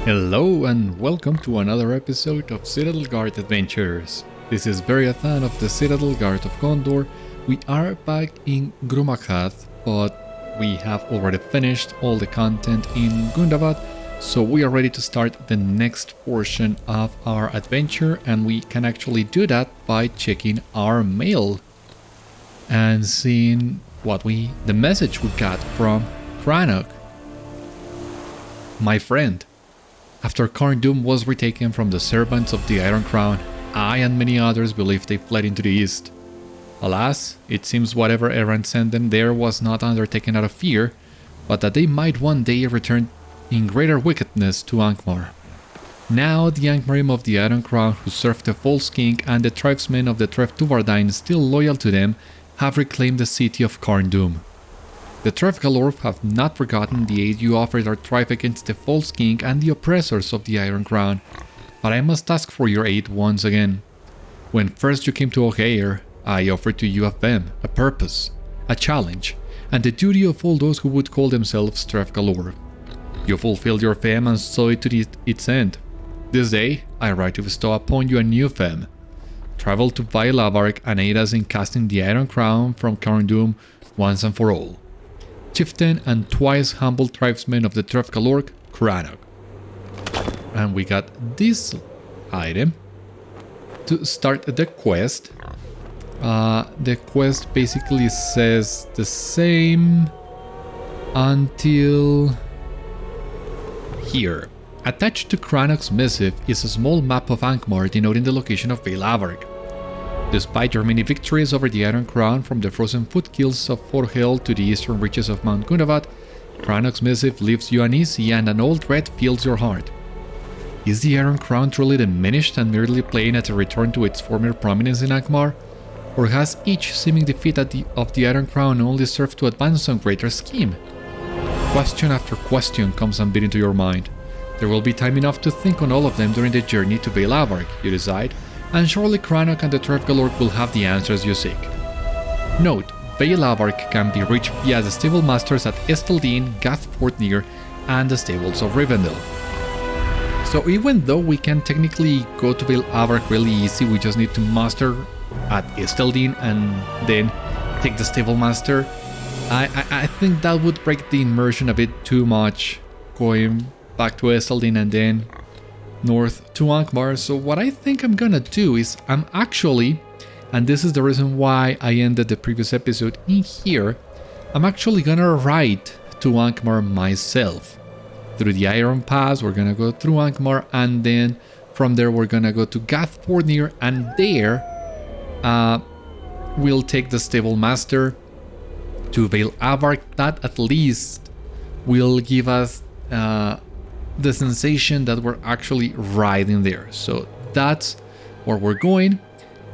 Hello and welcome to another episode of Citadel Guard Adventures. This is Beriathan of the Citadel Guard of Gondor. We are back in Clúcath, but we have already finished all the content in Gundabad, so we are ready to start the next portion of our adventure, and we can actually do that by checking our mail and seeing the message we got from Crannog, my friend. After Carn Dûm was retaken from the servants of the Iron Crown, I and many others believed they fled into the east. Alas, it seems whatever errand sent them there was not undertaken out of fear, but that they might one day return in greater wickedness to Angmar. Now the Angmarim of the Iron Crown, who served the false king, and the tribesmen of the Trév still loyal to them, have reclaimed the city of Carn Dûm. The Trév Gállorg have not forgotten the aid you offered our tribe against the false king and the oppressors of the Iron Crown, but I must ask for your aid once again. When first you came to O'Hare, I offered to you a fem, a purpose, a challenge, and the duty of all those who would call themselves Trév Gállorg. You fulfilled your fem and saw it to its end. This day, I write to bestow upon you a new fem. Travel to Bail Avarc and aid us in casting the Iron Crown from Carn Dûm once and for all. Chieftain and twice humble tribesman of the Trév Gállorg, Crannog. And we got this item to start the quest. The quest basically says the same until here. Attached to Crannog's missive is a small map of Angmar denoting the location of Bail Avarc. Despite your many victories over the Iron Crown from the frozen foothills of Forhel to the eastern reaches of Mount Gundabad, Crannog's missive leaves you uneasy and an old dread fills your heart. Is the Iron Crown truly diminished and merely playing at a return to its former prominence in Angmar? Or has each seeming defeat of the Iron Crown only served to advance some greater scheme? Question after question comes unbeaten to your mind. There will be time enough to think on all of them during the journey to Bail Avarc, you decide, and surely Crannog and the Trév Gállorg will have the answers you seek. Note, Bail Avarc can be reached via the stable masters at Esteldin, Gathfortnir, and the stables of Rivendell. So even though we can technically go to Bail Avarc really easy, we just need to muster at Esteldin and then take the stable master. I think that would break the immersion a bit too much, going back to Esteldin and then north to Angmar. So what I think I'm gonna do is I'm actually, and this is the reason why I ended the previous episode in here, I'm actually gonna ride to Angmar myself. Through the Iron Pass, we're gonna go through Angmar, and then from there we're gonna go to Gathfortnir, and there we'll take the stable master to Bail Avarc. That at least will give us the sensation that we're actually riding there. So that's where we're going,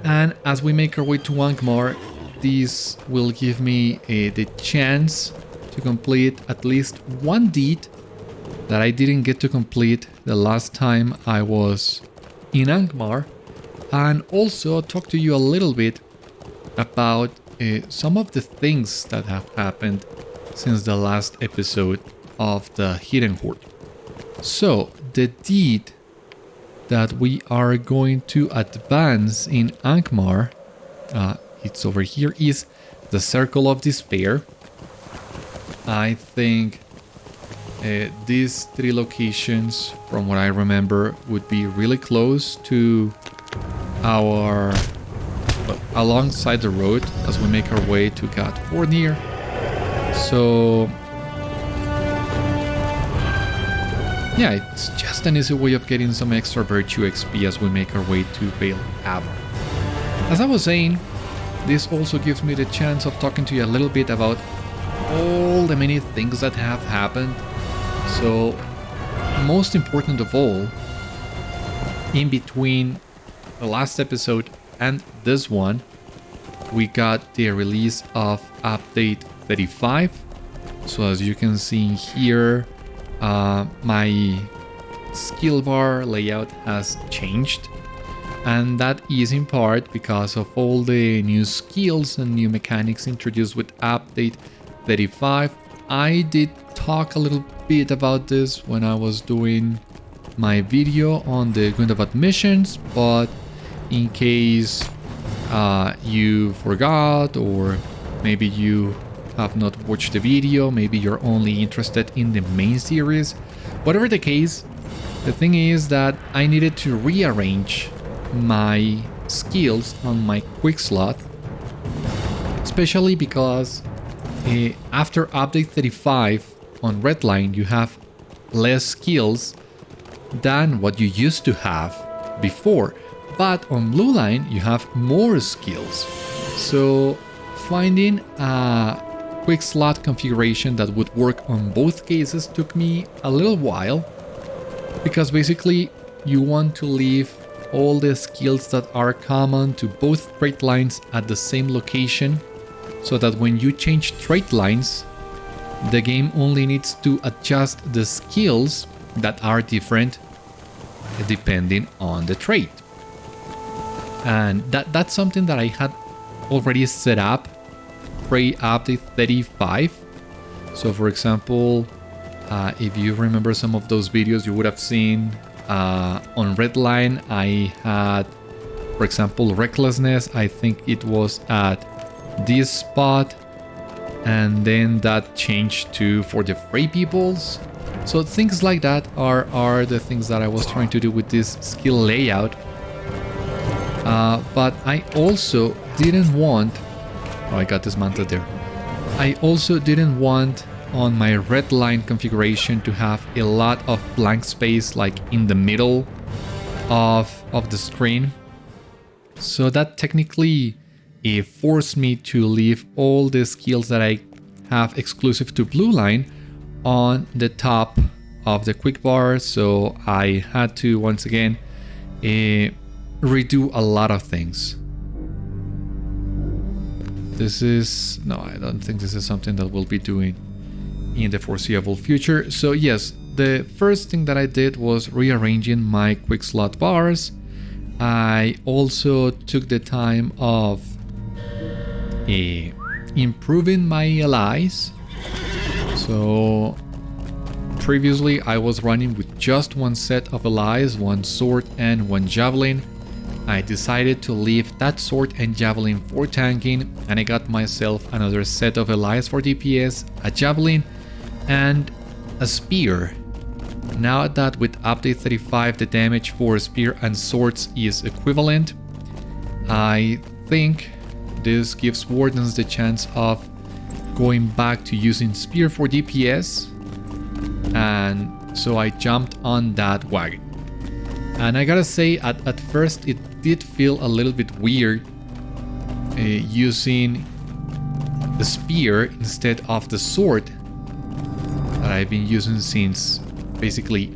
and as we make our way to Angmar, this will give me the chance to complete at least one deed that I didn't get to complete the last time I was in Angmar, and also talk to you a little bit about some of the things that have happened since the last episode of the Hidden Hoard. So, the deed that we are going to advance in Angmar, it's over here, is the Circle of Despair. I think these three locations, from what I remember, would be really close to alongside the road as we make our way to Gathfortnir. So yeah, it's just an easy way of getting some extra virtue XP as we make our way to Bail Avarc. As I was saying, this also gives me the chance of talking to you a little bit about all the many things that have happened. So, most important of all, in between the last episode and this one, we got the release of update 35. So as you can see here, my skill bar layout has changed, and that is in part because of all the new skills and new mechanics introduced with update 35. I did talk a little bit about this when I was doing my video on the Gundabad missions, but in case you forgot, or maybe you have not watched the video, maybe you're only interested in the main series, whatever the case, the thing is that I needed to rearrange my skills on my quick slot, especially because after update 35 on Redline you have less skills than what you used to have before, but on Blue Line you have more skills. So finding a quick slot configuration that would work on both cases took me a little while, because basically you want to leave all the skills that are common to both trait lines at the same location, so that when you change trait lines, the game only needs to adjust the skills that are different depending on the trait. And that's something that I had already set up pre-update 35. So for example, if you remember some of those videos, you would have seen on Redline I had, for example, recklessness. I think it was at this spot, and then that changed to for the Frey peoples. So things like that are the things that I was trying to do with this skill layout. But I also didn't want... Oh, I got dismantled there. I also didn't want on my red line configuration to have a lot of blank space like in the middle of the screen. So that technically forced me to leave all the skills that I have exclusive to Blue Line on the top of the quick bar. So I had to once again redo a lot of things. This is... no, I don't think this is something that we'll be doing in the foreseeable future. So yes, the first thing that I did was rearranging my quick slot bars. I also took the time of improving my allies. So previously I was running with just one set of allies, one sword and one javelin. I decided to leave that sword and javelin for tanking, and I got myself another set of allies for DPS, a javelin and a spear. Now that with update 35 the damage for spear and swords is equivalent, I think this gives wardens the chance of going back to using spear for DPS, and so I jumped on that wagon. And I gotta say, at first it did feel a little bit weird using the spear instead of the sword that I've been using since basically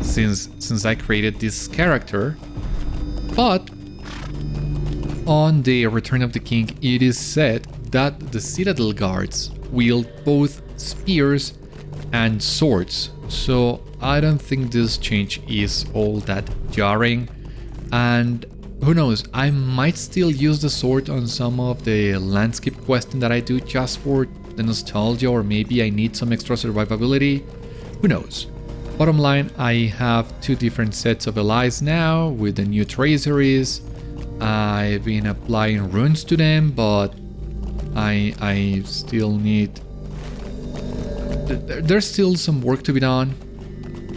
since I created this character. But on the Return of the King it is said that the Citadel guards wield both spears and swords, so I don't think this change is all that jarring. And who knows, I might still use the sword on some of the landscape questing that I do just for the nostalgia, or maybe I need some extra survivability. Who knows? Bottom line, I have two different sets of allies now with the new traceries. I've been applying runes to them, but I still need... There's still some work to be done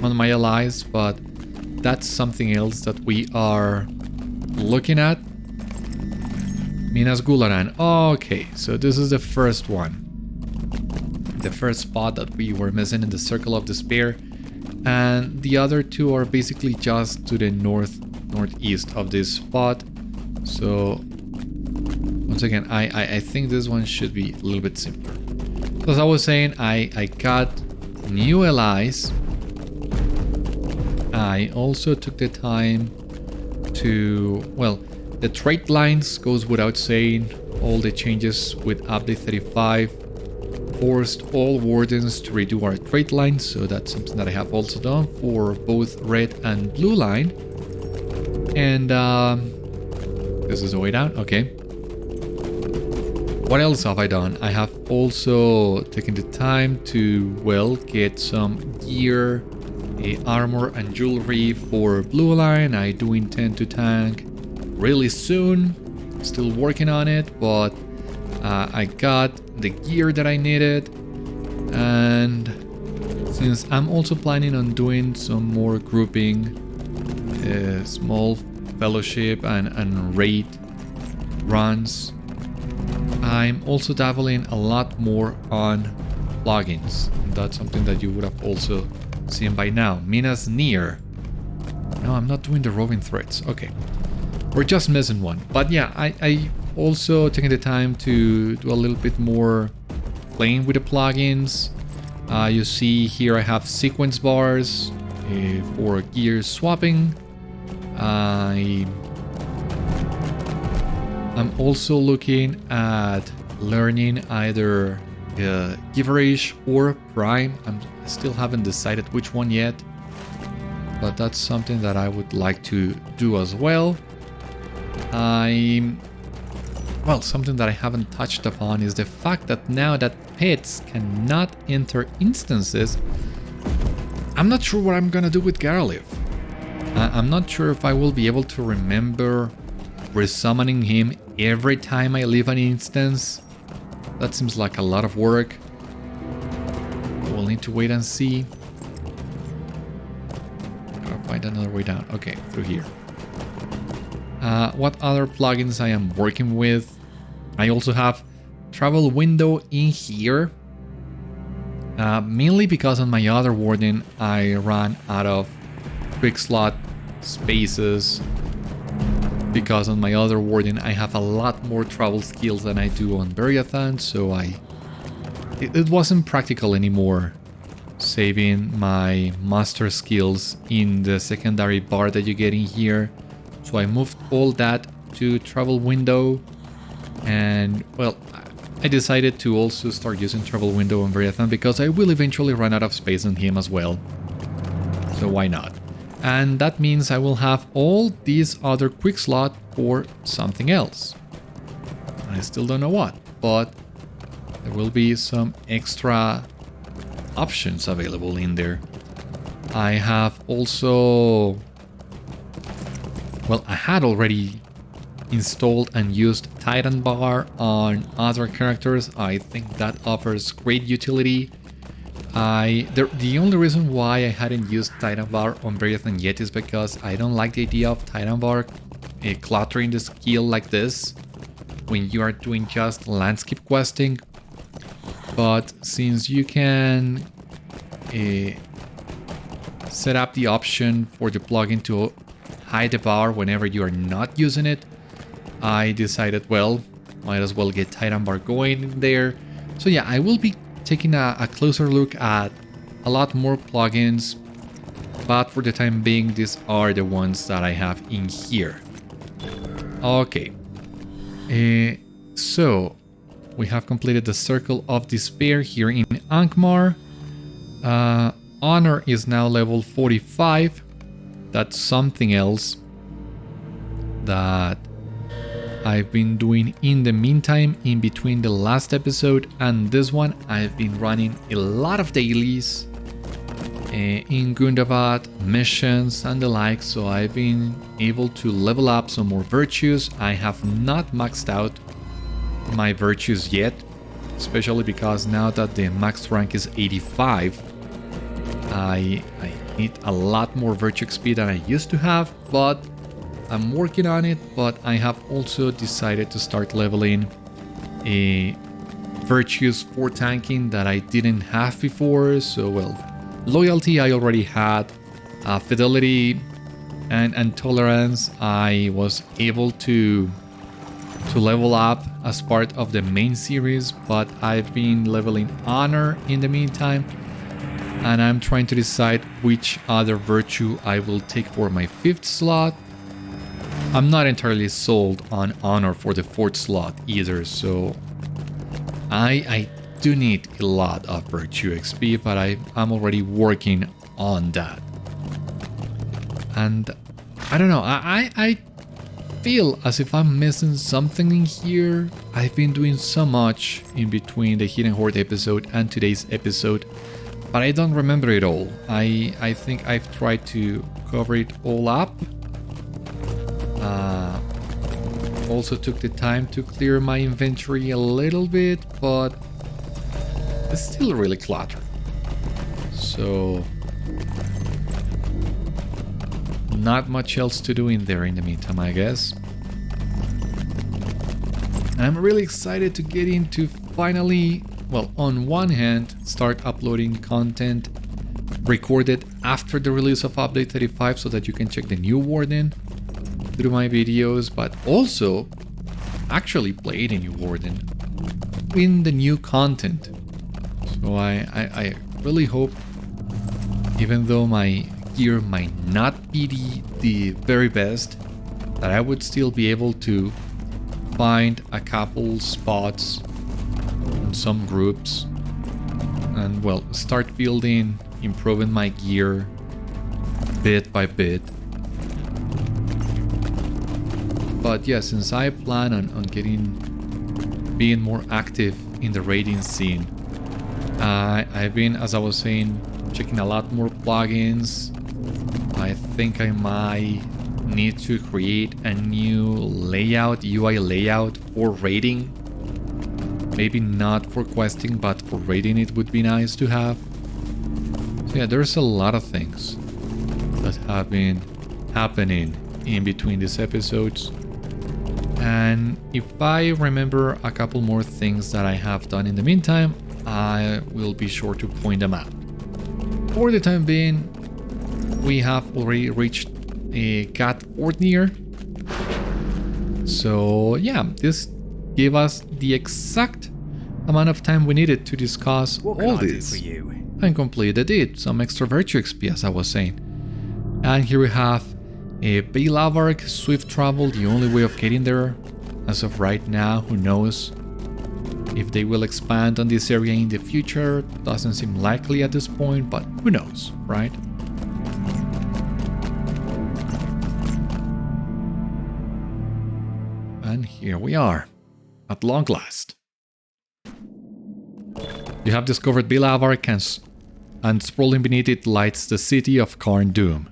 on my allies, but that's something else that we are looking at. Minas Gularan. Okay, so this is the first one. The first spot that we were missing in the Circle of Despair. And the other two are basically just to the northeast of this spot. So once again, I think this one should be a little bit simpler. So as I was saying, I got new allies. I also took the time to, well, the trait lines goes without saying. All the changes with update 35 forced all wardens to redo our trait lines, so that's something that I have also done for both red and blue line. And this is the way down. Okay. What else have I done? I have also taken the time to, well, get some gear armor and jewelry for Blue Line. I do intend to tank really soon. Still working on it, but I got the gear that I needed. And since I'm also planning on doing some more grouping, small fellowship and raid runs, I'm also dabbling a lot more on plugins. That's something that you would have also seen by now. Minas Near. No, I'm not doing the roving threats. Okay. We're just missing one. But yeah, I also taking the time to do a little bit more playing with the plugins. You see here I have sequence bars for gear swapping. I'm also looking at learning either Gibberish or Prime. I still haven't decided which one yet, but that's something that I would like to do as well. Well, something that I haven't touched upon is the fact that now that pets cannot enter instances, I'm not sure what I'm gonna do with Garliv. I'm not sure if I will be able to remember resummoning him every time I leave an instance. That seems like a lot of work. We'll need to wait and see. Gotta find another way down. Okay, through here. What other plugins I am working with? I also have travel window in here. Mainly because on my other Warden I ran out of quick slot spaces. Because on my other Warden I have a lot more travel skills than I do on Beriathan, so it wasn't practical anymore saving my master skills in the secondary bar that you get in here. So I moved all that to travel window, and well, I decided to also start using travel window on Beriathan because I will eventually run out of space on him as well. So why not? And that means I will have all these other quick slot for something else. I still don't know what, but there will be some extra options available in there. I have also... Well, I had already installed and used Titan Bar on other characters. I think that offers great utility. The only reason why I hadn't used Titan Bar on Beriathan yet is because I don't like the idea of Titan Bar cluttering the skill like this when you are doing just landscape questing. But since you can set up the option for the plugin to hide the bar whenever you are not using it, I decided, well, might as well get Titan Bar going in there. So yeah, I will be taking a closer look at a lot more plugins, but for the time being, these are the ones that I have in here. Okay, so we have completed the Circle of Despair here in Angmar. Honor is now level 45. That's something else that I've been doing in the meantime. In between the last episode and this one, I've been running a lot of dailies in Gundabad, missions and the like, so I've been able to level up some more virtues. I have not maxed out my virtues yet, especially because now that the max rank is 85, I need a lot more virtue XP than I used to have, but I'm working on it. But I have also decided to start leveling virtues for tanking that I didn't have before. So, well, loyalty I already had, fidelity and tolerance I was able to level up as part of the main series, but I've been leveling honor in the meantime. And I'm trying to decide which other virtue I will take for my 5th slot. I'm not entirely sold on honor for the 4th slot either, so I do need a lot of virtue XP, but I'm already working on that. And I don't know, I feel as if I'm missing something in here. I've been doing so much in between the Hidden Horde episode and today's episode, but I don't remember it all. I think I've tried to cover it all up. Also took the time to clear my inventory a little bit, but it's still really cluttered. So not much else to do in there in the meantime, I guess. I'm really excited to get into finally, well, on one hand, start uploading content recorded after the release of Update 35 so that you can check the new Warden through my videos, but also actually play the new Warden in the new content. So I really hope, even though my gear might not be the very best, that I would still be able to find a couple spots in some groups and, well, start building, improving my gear bit by bit. But yeah, since I plan on being more active in the raiding scene, I've been, as I was saying, checking a lot more plugins. I think I might need to create a new layout, UI layout for raiding. Maybe not for questing, but for raiding it would be nice to have. So yeah, there's a lot of things that have been happening in between these episodes. And if I remember a couple more things that I have done in the meantime, I will be sure to point them out. For the time being, we have already reached a Claghórd near. So yeah, this gave us the exact amount of time we needed to discuss all this and completed it. Some extra virtue XP, as I was saying. And here we have a Bail Avarc, swift travel, the only way of getting there. As of right now, who knows if they will expand on this area in the future. Doesn't seem likely at this point, but who knows, right? And here we are, at long last. You have discovered Bail Avarc, and sprawling beneath it lies the city of Carn Dûm.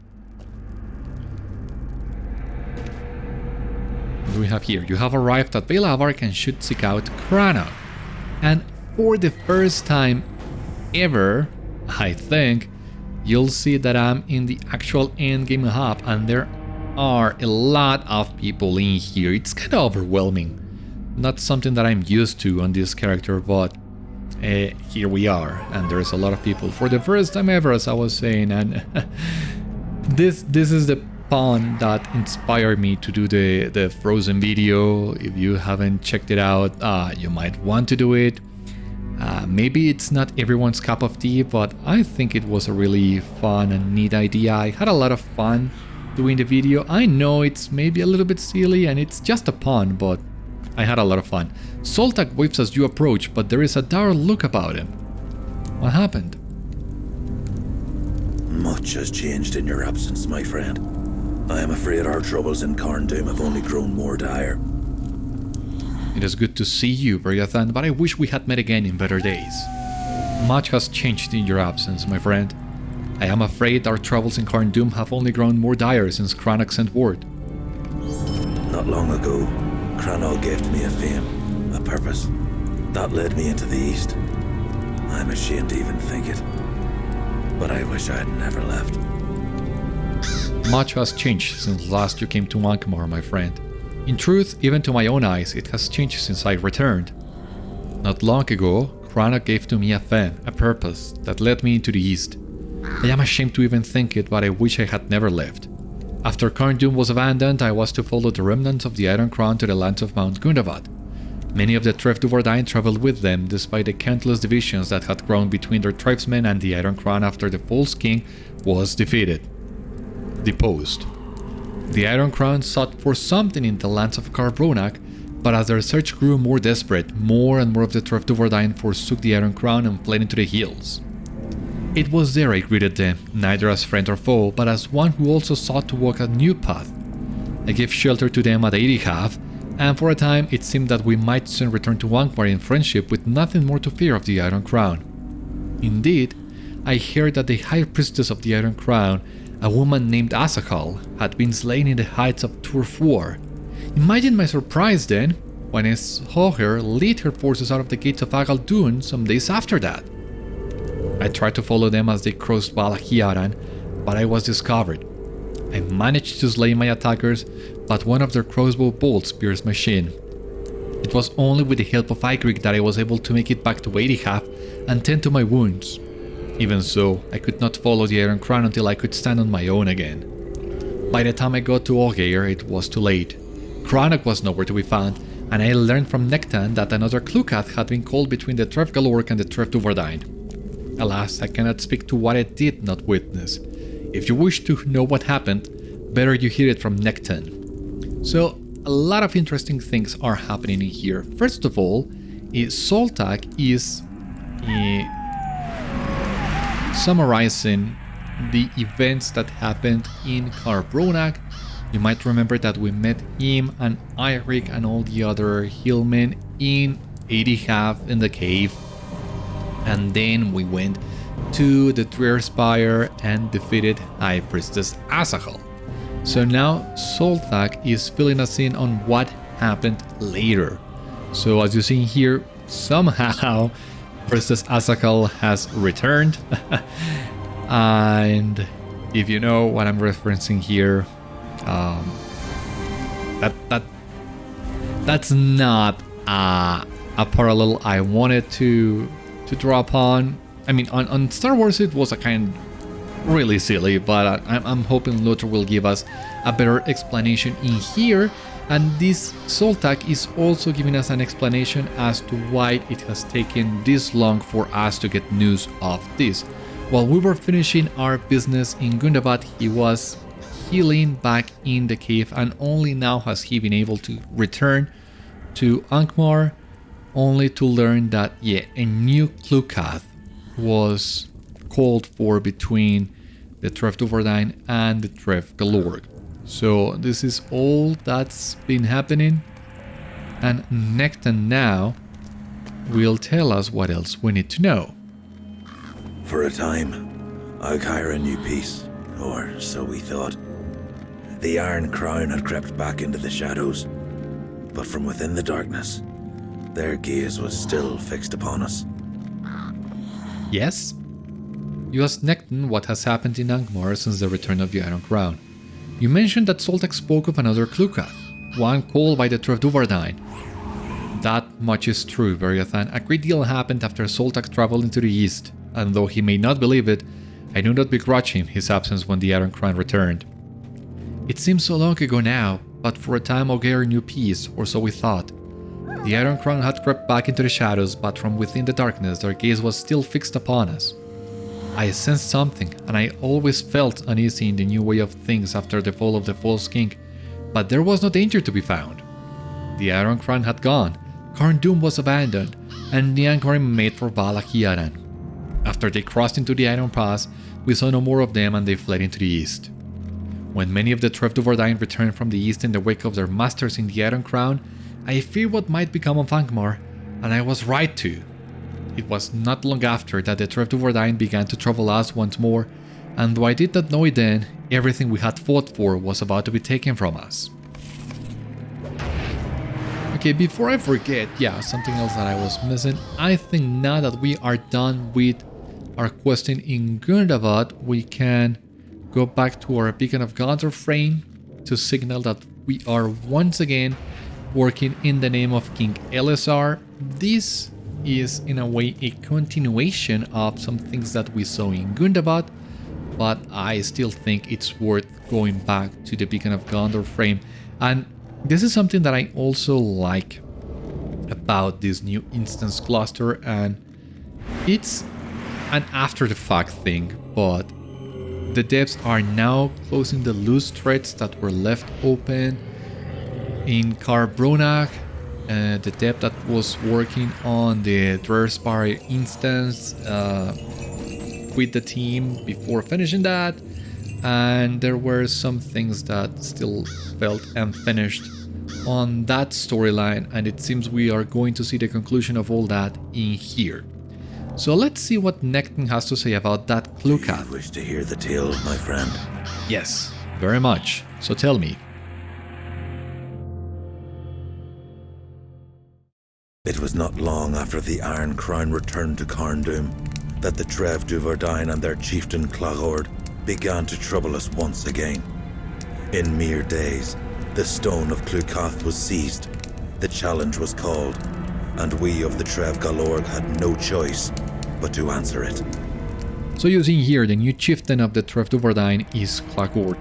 What do we have here? You have arrived at Bail Avarc and should seek out Crannog. And for the first time ever, I think, you'll see that I'm in the actual endgame hub, and there are a lot of people in here. It's kind of overwhelming. Not something that I'm used to on this character, but here we are, and there's a lot of people for the first time ever, as I was saying. And this is the pawn that inspired me to do the Frozen video. If you haven't checked it out, you might want to do it. Maybe it's not everyone's cup of tea, but I think it was a really fun and neat idea. I had a lot of fun doing the video. I know it's maybe a little bit silly and it's just a pawn, but I had a lot of fun. Soltakh waves as you approach, but there is a dour look about him. What happened? Much has changed in your absence, my friend. I am afraid our troubles in Carn Dûm have only grown more dire. It is good to see you, Beriathan, but I wish we had met again in better days. Much has changed in your absence, my friend. I am afraid our troubles in Carn Dûm have only grown more dire since Crannog sent word. Not long ago, Crannog gave to me a fame, a purpose. That led me into the East. I'm ashamed to even think it. But I wish I had never left. Much has changed since last you came to Angmar, my friend. In truth, even to my own eyes, it has changed since I returned. Not long ago, Crannog gave to me a fame, a purpose, that led me into the East. I am ashamed to even think it, but I wish I had never left. After Carn Dûm was abandoned, I was to follow the remnants of the Iron Crown to the lands of Mount Gundabad. Many of the Trév Gállorg traveled with them, despite the countless divisions that had grown between their tribesmen and the Iron Crown after the false king was deposed. The Iron Crown sought for something in the lands of Carbronak, but as their search grew more desperate, more and more of the Trév Gállorg forsook the Iron Crown and fled into the hills. It was there I greeted them, neither as friend or foe, but as one who also sought to walk a new path. I gave shelter to them at Beriathan, and for a time it seemed that we might soon return to Angmar in friendship with nothing more to fear of the Iron Crown. Indeed, I heard that the High Priestess of the Iron Crown, a woman named Ásachal, had been slain in the heights of Turf War. Imagine my surprise then, when I saw her lead her forces out of the gates of Carn Dûm some days after that. I tried to follow them as they crossed Bail Avarc, but I was discovered. I managed to slay my attackers, but one of their crossbow bolts pierced my shin. It was only with the help of Ygritte that I was able to make it back to Beriathan and tend to my wounds. Even so, I could not follow the Iron Crown until I could stand on my own again. By the time I got to Olgeir, it was too late. Crannog was nowhere to be found, and I learned from Nekhtan that another Clucath had been called between the Trév Gállorg and the Trév Gállorg. Alas, I cannot speak to what I did not witness. If you wish to know what happened, better you hear it from Nekhtan. So, a lot of interesting things are happening in here. First of all, Soltakh is summarizing the events that happened in Carn. You might remember that we met him and Ygritte and all the other hillmen in Beriathan in the cave, and then we went to the Trév Spire and defeated High Priestess Ásachal. So now Soltakh is filling us in on what happened later. So as you see here, somehow Priestess Ásachal has returned. And if you know what I'm referencing here, that's not a parallel I wanted to draw upon. I mean, on Star Wars it was a kind really silly, but I'm hoping LOTRO will give us a better explanation in here. And this Soltakh is also giving us an explanation as to why it has taken this long for us to get news of this. While we were finishing our business in Gundabad, he was healing back in the cave, and only now has he been able to return to Angmar, only to learn that, yeah, a new Clucath was called for between the Trév Gállorg and the Trév Gállorg. So this is all that's been happening, and Nekhtan now will tell us what else we need to know. For a time, Olgeir knew peace, or so we thought. The Iron Crown had crept back into the shadows, but from within the darkness, their gaze was still fixed upon us. Yes? You asked Nekhtan what has happened in Angmar since the return of the Iron Crown. You mentioned that Soltakh spoke of another Clucath, one called by the Trév Gállorg. That much is true, Beriathan. A great deal happened after Soltakh traveled into the east, and though he may not believe it, I do not begrudge him his absence when the Iron Crown returned. It seems so long ago now, but for a time Olgeir knew peace, or so we thought. The Iron Crown had crept back into the shadows, but from within the darkness their gaze was still fixed upon us. I sensed something, and I always felt uneasy in the new way of things after the fall of the false king, but there was no danger to be found. The Iron Crown had gone, Carn Dûm was abandoned, and the Angmarim made for Bail Avarc. After they crossed into the Iron Pass, we saw no more of them and they fled into the east. When many of the Trév Gállorg returned from the east in the wake of their masters in the Iron Crown, I feared what might become of Angmar, and I was right to. It was not long after that the Trév Gállorg began to trouble us once more, and though I did not know it then, everything we had fought for was about to be taken from us. Okay, before I forget, yeah, something else that I was missing. I think now that we are done with our questing in Gundabad, we can go back to our Beacon of Gondor frame to signal that we are once again working in the name of King Elessar. This is in a way a continuation of some things that we saw in Gundabad, but I still think it's worth going back to the Beacon of Gondor frame. And this is something that I also like about this new instance cluster, and it's an after the fact thing, but the devs are now closing the loose threads that were left open in Carn Dûm. The dev that was working on the Trév Spire instance quit the team before finishing that, and there were some things that still felt unfinished on that storyline, and it seems we are going to see the conclusion of all that in here. So let's see what Nekhtan has to say about that Clucath. You wish to hear the tale, my friend? Yes, very much. So tell me. It was not long after the Iron Crown returned to Carn Dûm that the Trév Gállorg and their chieftain Claghórd began to trouble us once again. In mere days, the stone of Clucath was seized, the challenge was called, and we of the Trév Gállorg had no choice but to answer it. So using here, the new chieftain of the Trév Gállorg is Claghórd.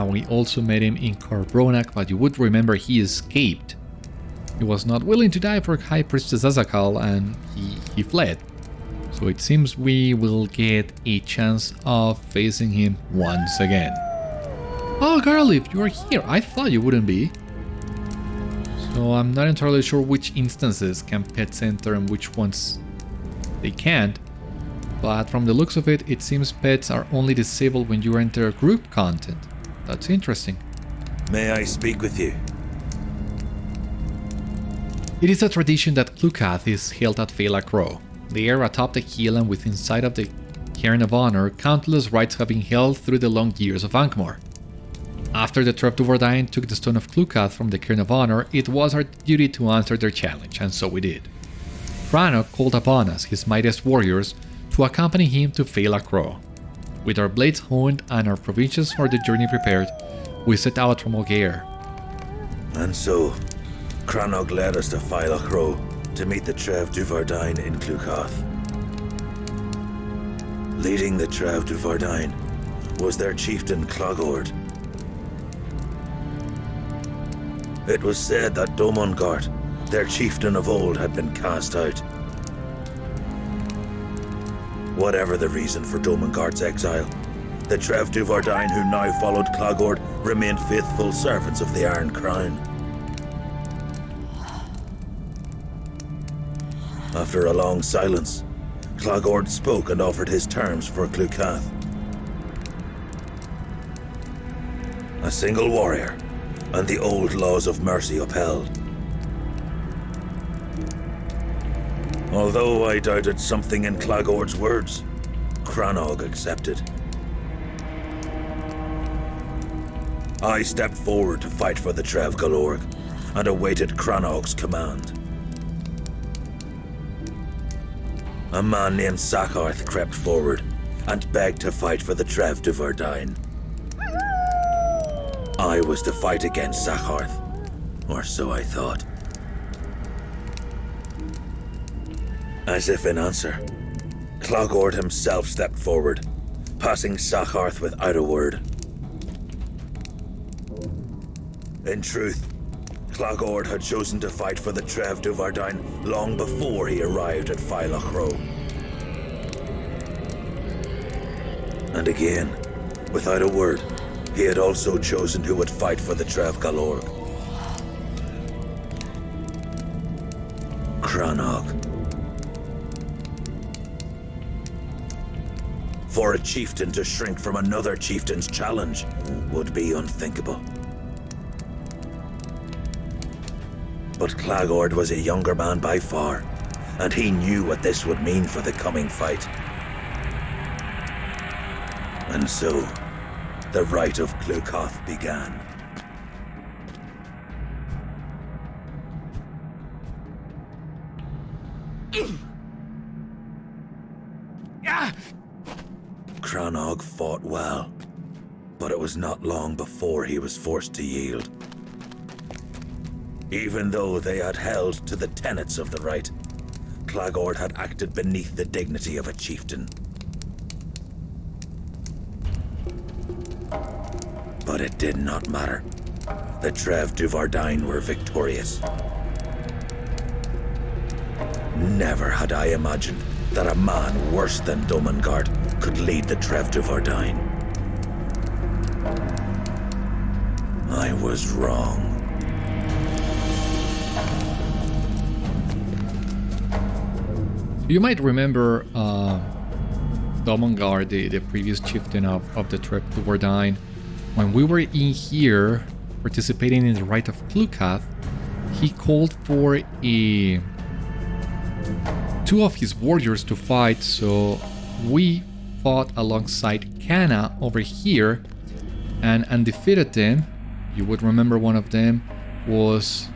We also met him in Carbronach, but you would remember he escaped. He was not willing to die for High Priestess Ásachal and he fled. So it seems we will get a chance of facing him once again. Oh, Garliff, you are here. I thought you wouldn't be. So I'm not entirely sure which instances can pets enter and which ones they can't. But from the looks of it, it seems pets are only disabled when you enter group content. That's interesting. May I speak with you? It is a tradition that Clucath is held at Bail Avarc. There, atop the hill and within sight of the Cairn of Honor, countless rites have been held through the long years of Angmar. After the Trév Gállorg took the stone of Clúcath from the Cairn of Honor, it was our duty to answer their challenge, and so we did. Crannog called upon us, his mightiest warriors, to accompany him to Bail Avarc. With our blades honed and our provisions for the journey prepared, we set out from Olgair. And so, Crannog led us to Bail Avarc to meet the Trév Gállorg in Clucath. Leading the Trév Gállorg was their chieftain Claghórd. It was said that Domongart, their chieftain of old, had been cast out. Whatever the reason for Domongart's exile, the Trév Gállorg who now followed Claghórd remained faithful servants of the Iron Crown. After a long silence, Claghórd spoke and offered his terms for Clucath. A single warrior, and the old laws of mercy upheld. Although I doubted something in Claghord's words, Crannog accepted. I stepped forward to fight for the Trév Gállorg and awaited Crannog's command. A man named Sacharth crept forward and begged to fight for the Trév Gállorg. I was to fight against Sacharth, or so I thought. As if in answer, Claghórd himself stepped forward, passing Sacharth without a word. In truth, Claghórd had chosen to fight for the Trév Gállorg long before he arrived at Bail Avarc. And again, without a word, he had also chosen who would fight for the Trév Gállorg. Crannog. For a chieftain to shrink from another chieftain's challenge would be unthinkable. But Claghórd was a younger man by far, and he knew what this would mean for the coming fight. And so, the rite of Clucath began. Crannog fought well, but it was not long before he was forced to yield. Even though they had held to the tenets of the rite, Claghórd had acted beneath the dignity of a chieftain. But it did not matter. The Trév Gállorg were victorious. Never had I imagined that a man worse than Domongart could lead the Trév Gállorg. I was wrong. You might remember Domongart, the previous chieftain of the Trév Gállorg. When we were in here participating in the rite of Clucath, he called for to two of his warriors to fight, so we fought alongside Canna over here and defeated them. You would remember one of them was,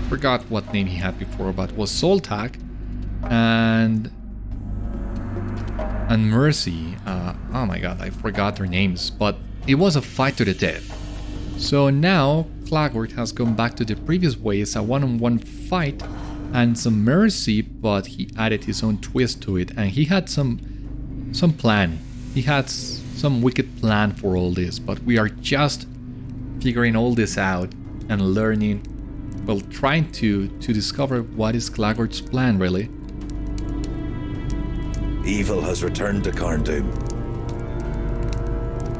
forgot what name he had before, but was Soltakh and Mercy. Oh my god, I forgot their names, but it was a fight to the death. So now Claghórd has gone back to the previous ways, a one-on-one fight and some mercy, but he added his own twist to it, and he had some plan. He had some wicked plan for all this, but we are just figuring all this out and learning, well, trying to discover what is Claghórd's plan, really. Evil has returned to Carn Dûm.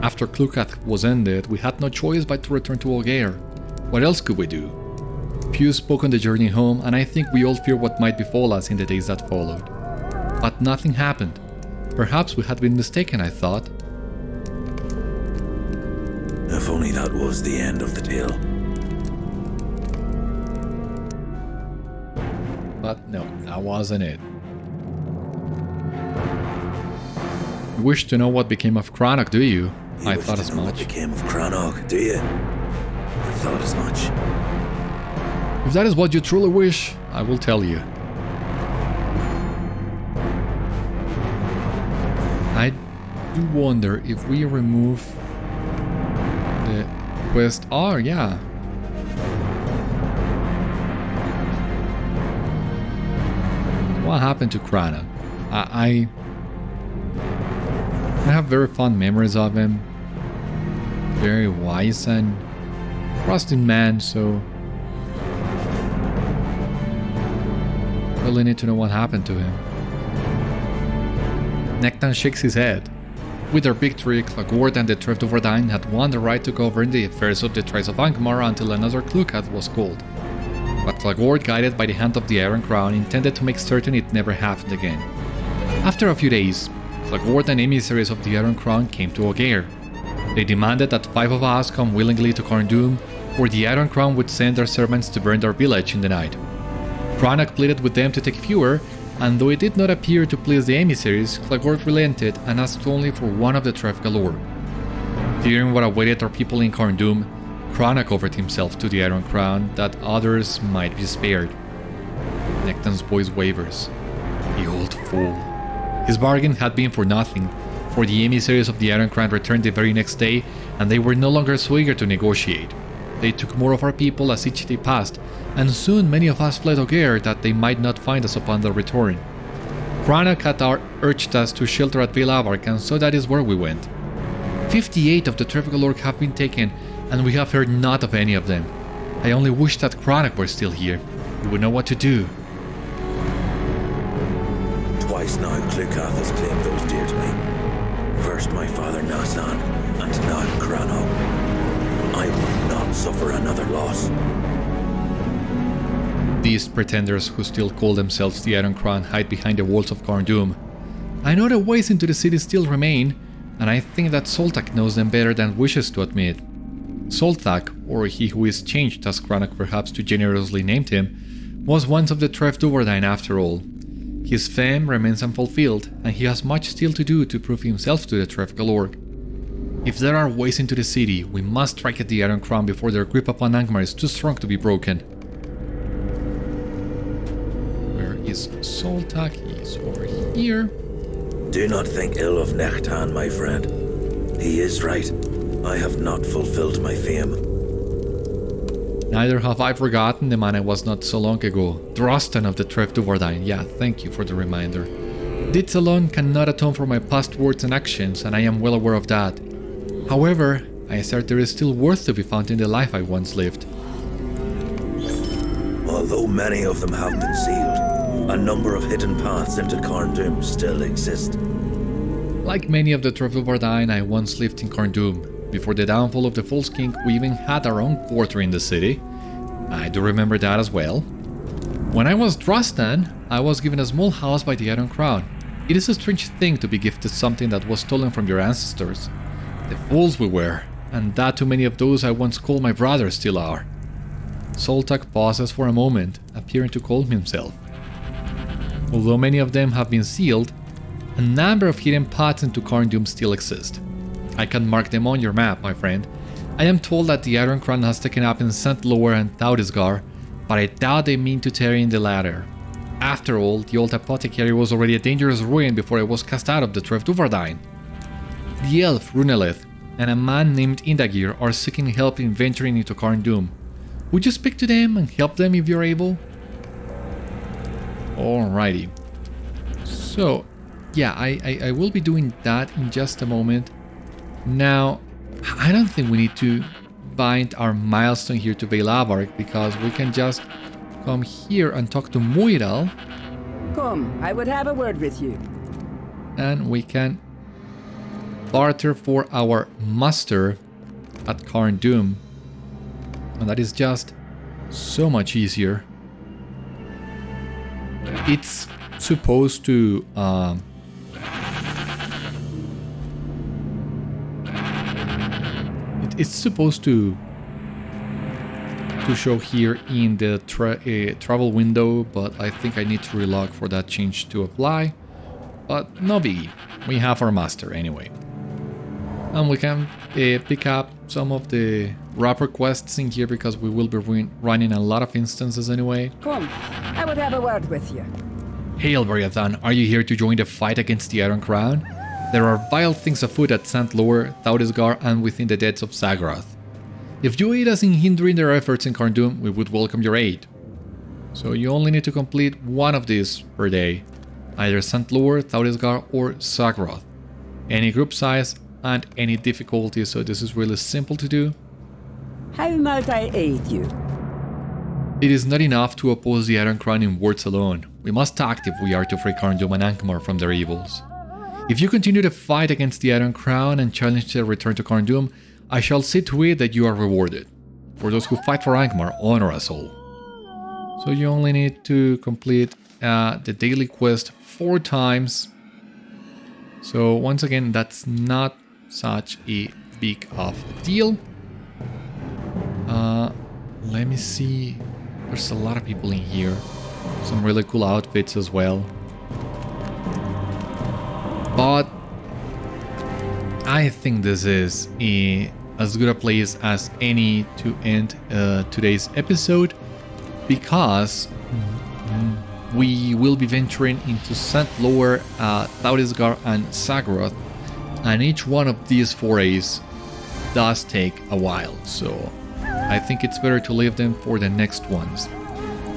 After Clucath was ended, we had no choice but to return to Olgair. What else could we do? Few spoke on the journey home, and I think we all feared what might befall us in the days that followed. But nothing happened. Perhaps we had been mistaken, I thought. If only that was the end of the tale. But no, that wasn't it. You wish to know what became of Crannog, do you? I thought as much. What became of Crannog, do you? I thought as much. If that is what you truly wish, I will tell you. I do wonder if we remove the quest. Oh, yeah. What happened to Crannog? I have very fond memories of him. Very wise and trusting man, so really need to know what happened to him. Nekhtan shakes his head. With their victory, Claghórd and the Trév Gállorg had won the right to govern the affairs of the tribes of Angmar until another Clucath was called. But Claghórd, guided by the hand of the Iron Crown, intended to make certain it never happened again. After a few days, Claghórd and emissaries of the Iron Crown came to Olgair. They demanded that 5 of us come willingly to Carn Dûm, where the Iron Crown would send their servants to burn their village in the night. Crannog pleaded with them to take fewer, and though it did not appear to please the emissaries, Claghórd relented and asked only for one of the Trév Gállorg. Fearing what awaited our people in Carn Dûm, Crannog offered himself to the Iron Crown that others might be spared. Nekhtan's voice wavers. The old fool. His bargain had been for nothing, for the emissaries of the Iron Crown returned the very next day, and they were no longer so eager to negotiate. They took more of our people as each day passed, and soon many of us fled Olgair that they might not find us upon their return. Crannog had urged us to shelter at Bail Avarc, and so that is where we went. 58 of the Trév Gállorg have been taken, and we have heard naught of any of them. I only wish that Crannog were still here. He would know what to do. Twice now Clucath has claimed those dear to me. First my father Nekhtan, and now Crannog. I will not suffer another loss. These pretenders who still call themselves the Iron Crown hide behind the walls of Carn Dûm. I know the ways into the city still remain, and I think that Soltakh knows them better than wishes to admit. Soltakh, or he who is changed as Crannog perhaps too generously named him, was once of the Trév Gállorg after all. His fame remains unfulfilled, and he has much still to do to prove himself to the Trév Gállorg. If there are ways into the city, we must strike at the Iron Crown before their grip upon Angmar is too strong to be broken. Where is Soltakh? He's over here. Do not think ill of Nekhtan, my friend. He is right. I have not fulfilled my fame. Neither have I forgotten the man I was not so long ago. Drostan of the Trév Gállorg. Yeah, thank you for the reminder. Deeds alone cannot atone for my past words and actions, and I am well aware of that. However, I assert there is still worth to be found in the life I once lived. Although many of them have been sealed, a number of hidden paths into Carn Dûm still exist. Like many of the Trév Gállorg, I once lived in Carn Dûm. Before the downfall of the False King, we even had our own quarter in the city. I do remember that as well. When I was Drostan, I was given a small house by the Iron Crown. It is a strange thing to be gifted something that was stolen from your ancestors. The fools we were, and that too many of those I once called my brothers still are. Soltakh pauses for a moment, appearing to calm himself. Although many of them have been sealed, a number of hidden paths into Carn Dûm still exist. I can mark them on your map, my friend. I am told that the Iron Crown has taken up in St. Lower and Thaudisgar, but I doubt they mean to tarry in the latter. After all, the old apothecary was already a dangerous ruin before it was cast out of the Trév Gállorg. The elf Runelith and a man named Indagir are seeking help in venturing into Carn Dûm. Would you speak to them and help them if you're able? Alrighty. So, yeah, I will be doing that in just a moment. Now, I don't think we need to bind our milestone here to Bail Avarc, because we can just come here and talk to Moiral. Come, I would have a word with you. And we can barter for our muster at Carn Dûm. And that is just so much easier. It's supposed to it's supposed to show here in the travel window, but I think I need to relog for that change to apply. But no biggie, we have our master anyway. And we can pick up some of the wrapper quests in here, because we will be running a lot of instances anyway. Come, I would have a word with you. Hail Beriathan, are you here to join the fight against the Iron Crown? There are vile things afoot at St. Lower, Thaudisgar, and within the depths of Zagroth. If you aid us in hindering their efforts in Carn Dûm, we would welcome your aid. So you only need to complete one of these per day, either St. Lower, Thaudisgar, or Zagroth. Any group size and any difficulty, so this is really simple to do. How might I aid you? It is not enough to oppose the Iron Crown in words alone. We must act if we are to free Carn Dûm and Angmar from their evils. If you continue to fight against the Iron Crown and challenge their return to Carn Dûm, I shall see to it that you are rewarded. For those who fight for Angmar, honor us all. So you only need to complete the daily quest 4 times. So once again, that's not such a big of a deal. Let me see. There's a lot of people in here. Some really cool outfits as well. But I think this is as good a place as any to end today's episode, because we will be venturing into St. Lower, Thaudisgar, and Zagroth, and each one of these forays does take a while, so I think it's better to leave them for the next ones.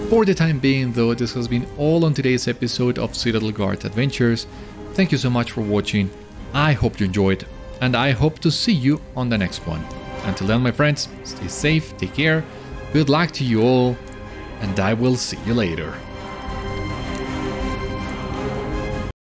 For the time being though, this has been all on today's episode of Citadel Guard Adventures. Thank you so much for watching, I hope you enjoyed, and I hope to see you on the next one. Until then, my friends, stay safe, take care, good luck to you all, and I will see you later.